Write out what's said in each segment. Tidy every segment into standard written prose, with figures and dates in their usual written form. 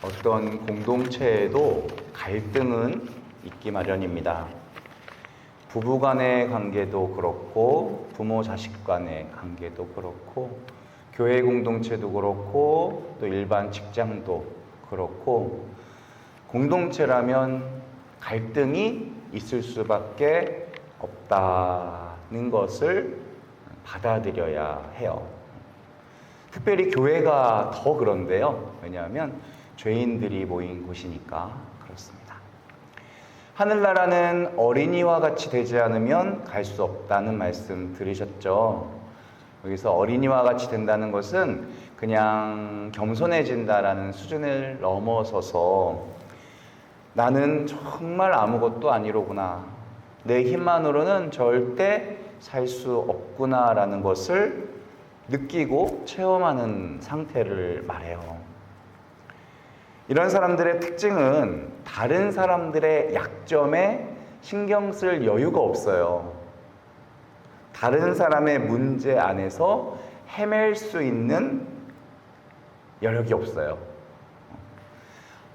어떤 공동체에도 갈등은 있기 마련입니다. 부부 간의 관계도 그렇고, 부모 자식 간의 관계도 그렇고, 교회 공동체도 그렇고, 또 일반 직장도 그렇고, 공동체라면 갈등이 있을 수밖에 없다는 것을 받아들여야 해요. 특별히 교회가 더 그런데요. 왜냐하면 죄인들이 모인 곳이니까 그렇습니다. 하늘나라는 어린이와 같이 되지 않으면 갈 수 없다는 말씀 들으셨죠? 여기서 어린이와 같이 된다는 것은 그냥 겸손해진다라는 수준을 넘어서서 나는 정말 아무것도 아니로구나. 내 힘만으로는 절대 살 수 없구나라는 것을 느끼고 체험하는 상태를 말해요. 이런 사람들의 특징은 다른 사람들의 약점에 신경 쓸 여유가 없어요. 다른 사람의 문제 안에서 헤맬 수 있는 여력이 없어요.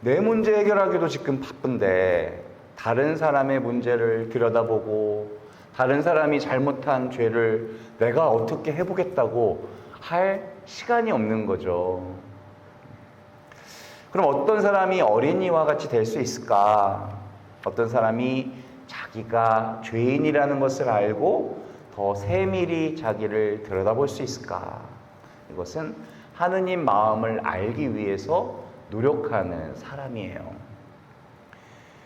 내 문제 해결하기도 지금 바쁜데 다른 사람의 문제를 들여다보고 다른 사람이 잘못한 죄를 내가 어떻게 해보겠다고 할 시간이 없는 거죠. 그럼 어떤 사람이 어린이와 같이 될 수 있을까? 어떤 사람이 자기가 죄인이라는 것을 알고 더 세밀히 자기를 들여다볼 수 있을까? 이것은 하느님 마음을 알기 위해서 노력하는 사람이에요.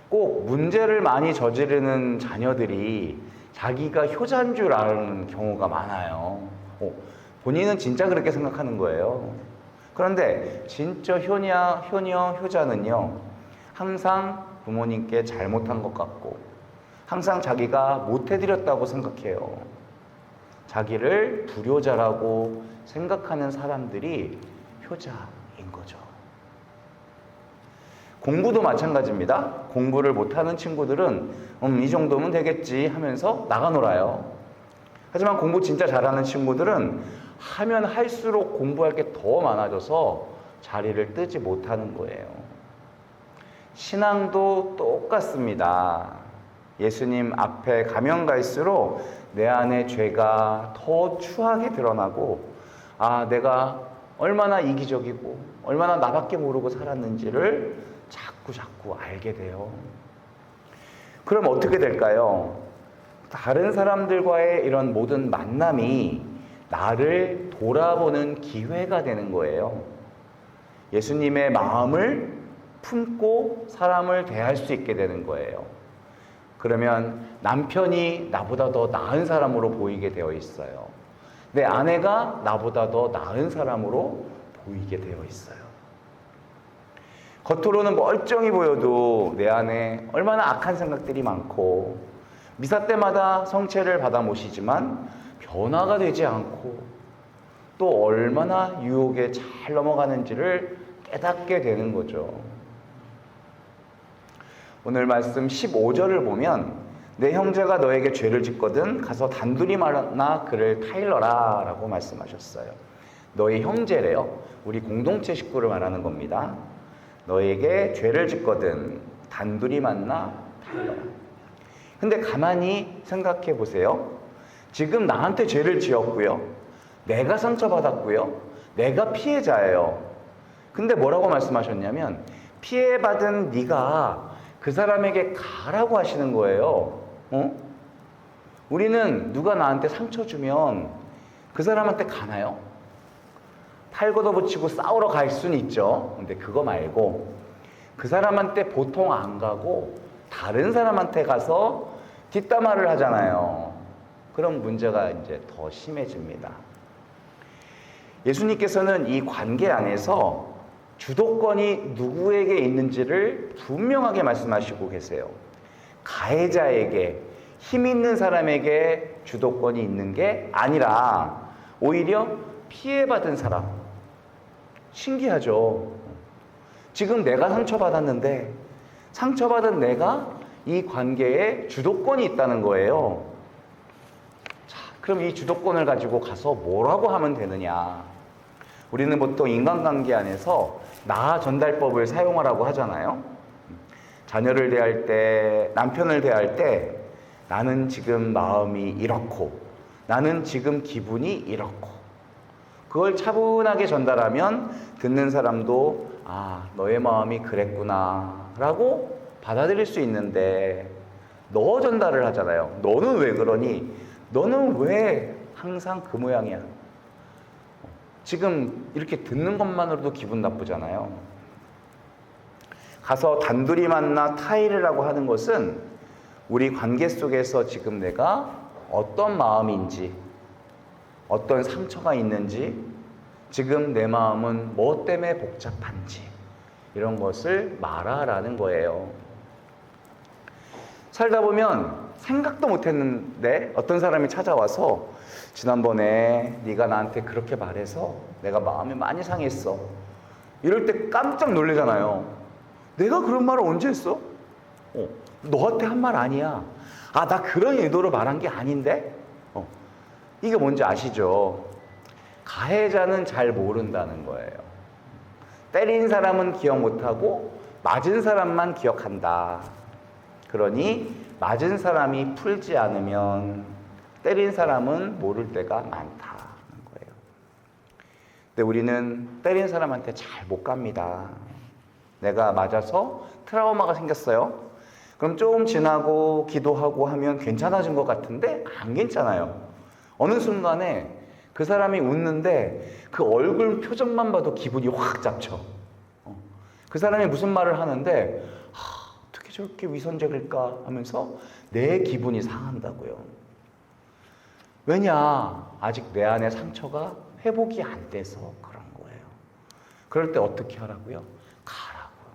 꼭 문제를 많이 저지르는 자녀들이 자기가 효자인 줄 아는 경우가 많아요. 본인은 진짜 그렇게 생각하는 거예요. 그런데 진짜 효녀, 효자는요, 항상 부모님께 잘못한 것 같고, 항상 자기가 못해드렸다고 생각해요. 자기를 불효자라고 생각하는 사람들이 효자인 거죠. 공부도 마찬가지입니다. 공부를 못하는 친구들은 이 정도면 되겠지 하면서 나가 놀아요. 하지만 공부 진짜 잘하는 친구들은 하면 할수록 공부할 게 더 많아져서 자리를 뜨지 못하는 거예요. 신앙도 똑같습니다. 예수님 앞에 가면 갈수록 내 안에 죄가 더 추하게 드러나고, 내가 얼마나 이기적이고 얼마나 나밖에 모르고 살았는지를 자꾸 알게 돼요. 그럼 어떻게 될까요? 다른 사람들과의 이런 모든 만남이 나를 돌아보는 기회가 되는 거예요. 예수님의 마음을 품고 사람을 대할 수 있게 되는 거예요. 그러면 남편이 나보다 더 나은 사람으로 보이게 되어 있어요. 내 아내가 나보다 더 나은 사람으로 보이게 되어 있어요. 겉으로는 멀쩡히 보여도 내 안에 얼마나 악한 생각들이 많고, 미사 때마다 성체를 받아 모시지만 변화가 되지 않고, 또 얼마나 유혹에 잘 넘어가는지를 깨닫게 되는 거죠. 오늘 말씀 15절을 보면, 내 형제가 너에게 죄를 짓거든 가서 단둘이 만나 그를 타일러라 라고 말씀하셨어요. 너의 형제래요. 우리 공동체 식구를 말하는 겁니다. 너에게 죄를 짓거든 단둘이 만나 타일러라. 근데 가만히 생각해 보세요. 지금 나한테 죄를 지었고요. 내가 상처받았고요. 내가 피해자예요. 근데 뭐라고 말씀하셨냐면, 피해받은 네가 그 사람에게 가라고 하시는 거예요. 우리는 누가 나한테 상처 주면 그 사람한테 가나요? 팔 걷어붙이고 싸우러 갈 수는 있죠. 근데 그거 말고 그 사람한테 보통 안 가고 다른 사람한테 가서 뒷담화를 하잖아요. 그럼 문제가 이제 더 심해집니다. 예수님께서는 이 관계 안에서 주도권이 누구에게 있는지를 분명하게 말씀하시고 계세요. 가해자에게, 힘 있는 사람에게 주도권이 있는 게 아니라 오히려 피해받은 사람. 신기하죠? 지금 내가 상처받았는데 상처받은 내가 이 관계에 주도권이 있다는 거예요. 자, 그럼 이 주도권을 가지고 가서 뭐라고 하면 되느냐? 우리는 보통 인간관계 안에서 나 전달법을 사용하라고 하잖아요. 자녀를 대할 때, 남편을 대할 때 나는 지금 마음이 이렇고 나는 지금 기분이 이렇고 그걸 차분하게 전달하면 듣는 사람도 아, 너의 마음이 그랬구나 라고 받아들일 수 있는데 너 전달을 하잖아요. 너는 왜 그러니? 너는 왜 항상 그 모양이야? 지금 이렇게 듣는 것만으로도 기분 나쁘잖아요. 가서 단둘이 만나 타이르라고 하는 것은 우리 관계 속에서 지금 내가 어떤 마음인지, 어떤 상처가 있는지, 지금 내 마음은 뭐 때문에 복잡한지 이런 것을 말하라는 거예요. 살다 보면 생각도 못했는데 어떤 사람이 찾아와서 지난번에 네가 나한테 그렇게 말해서 내가 마음이 많이 상했어. 이럴 때 깜짝 놀라잖아요. 내가 그런 말을 언제 했어? 너한테 한 말 아니야. 아, 나 그런 의도로 말한 게 아닌데? 이게 뭔지 아시죠? 가해자는 잘 모른다는 거예요. 때린 사람은 기억 못하고 맞은 사람만 기억한다. 그러니 맞은 사람이 풀지 않으면 때린 사람은 모를 때가 많다는 거예요. 근데 우리는 때린 사람한테 잘 못 갑니다. 내가 맞아서 트라우마가 생겼어요. 그럼 조금 지나고 기도하고 하면 괜찮아진 것 같은데 안 괜찮아요. 어느 순간에 그 사람이 웃는데 그 얼굴 표정만 봐도 기분이 확 잡쳐. 그 사람이 무슨 말을 하는데 어떻게 저렇게 위선적일까 하면서 내 기분이 상한다고요. 왜냐? 아직 내 안에 상처가 회복이 안 돼서 그런 거예요. 그럴 때 어떻게 하라고요? 가라고요.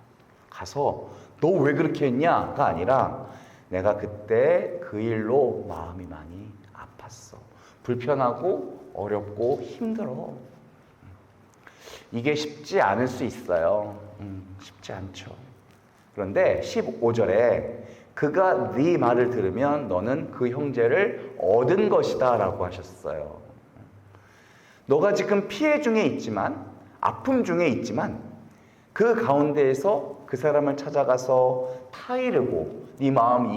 가서 너 왜 그렇게 했냐가 아니라 내가 그때 그 일로 마음이 많이 아팠어. 불편하고 어렵고 힘들어. 이게 쉽지 않을 수 있어요. 쉽지 않죠. 그런데 15절에 그가 네 말을 들으면 너는 그 형제를 얻은 것이다 라고 하셨어요. 너가 지금 피해 중에 있지만 아픔 중에 있지만 그 가운데에서 그 사람을 찾아가서 타이르고 네 마음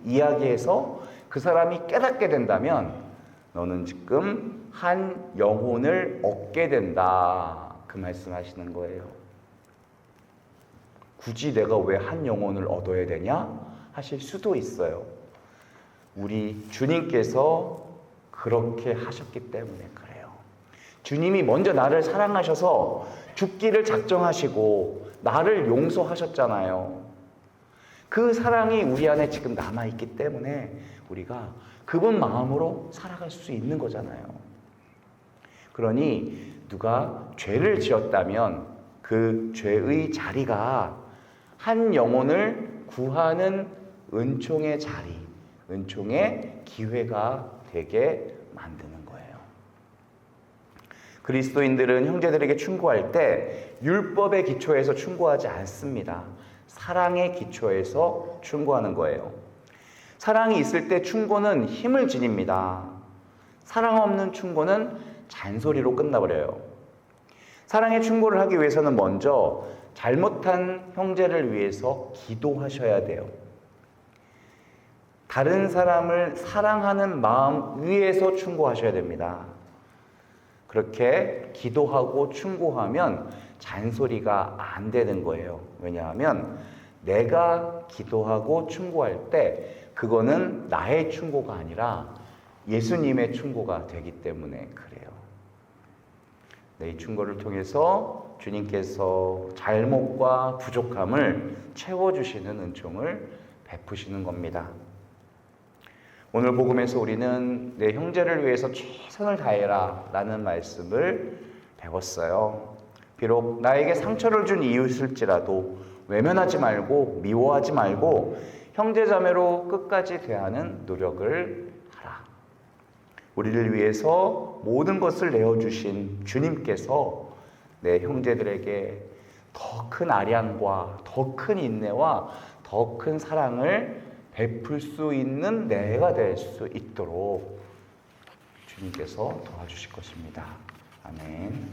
이야기해서 그 사람이 깨닫게 된다면 너는 지금 한 영혼을 얻게 된다. 그 말씀하시는 거예요. 굳이 내가 왜 한 영혼을 얻어야 되냐? 하실 수도 있어요. 우리 주님께서 그렇게 하셨기 때문에 그래요. 주님이 먼저 나를 사랑하셔서 죽기를 작정하시고 나를 용서하셨잖아요. 그 사랑이 우리 안에 지금 남아있기 때문에 우리가 그분 마음으로 살아갈 수 있는 거잖아요. 그러니 누가 죄를 지었다면 그 죄의 자리가 한 영혼을 구하는 은총의 자리, 은총의 기회가 되게 만드는 거예요. 그리스도인들은 형제들에게 충고할 때 율법의 기초에서 충고하지 않습니다. 사랑의 기초에서 충고하는 거예요. 사랑이 있을 때 충고는 힘을 지닙니다. 사랑 없는 충고는 잔소리로 끝나버려요. 사랑의 충고를 하기 위해서는 먼저 잘못한 형제를 위해서 기도하셔야 돼요. 다른 사람을 사랑하는 마음 위에서 충고하셔야 됩니다. 그렇게 기도하고 충고하면 잔소리가 안 되는 거예요. 왜냐하면 내가 기도하고 충고할 때 그거는 나의 충고가 아니라 예수님의 충고가 되기 때문에 그래요. 이 충고를 통해서 주님께서 잘못과 부족함을 채워주시는 은총을 베푸시는 겁니다. 오늘 복음에서 우리는 내 형제를 위해서 최선을 다해라 라는 말씀을 배웠어요. 비록 나에게 상처를 준 이웃일지라도 외면하지 말고 미워하지 말고 형제자매로 끝까지 대하는 노력을 하라. 우리를 위해서 모든 것을 내어주신 주님께서 내 형제들에게 더 큰 아량과 더 큰 인내와 더 큰 사랑을 베풀 수 있는 내가 될 수 있도록 주님께서 도와주실 것입니다. 아멘.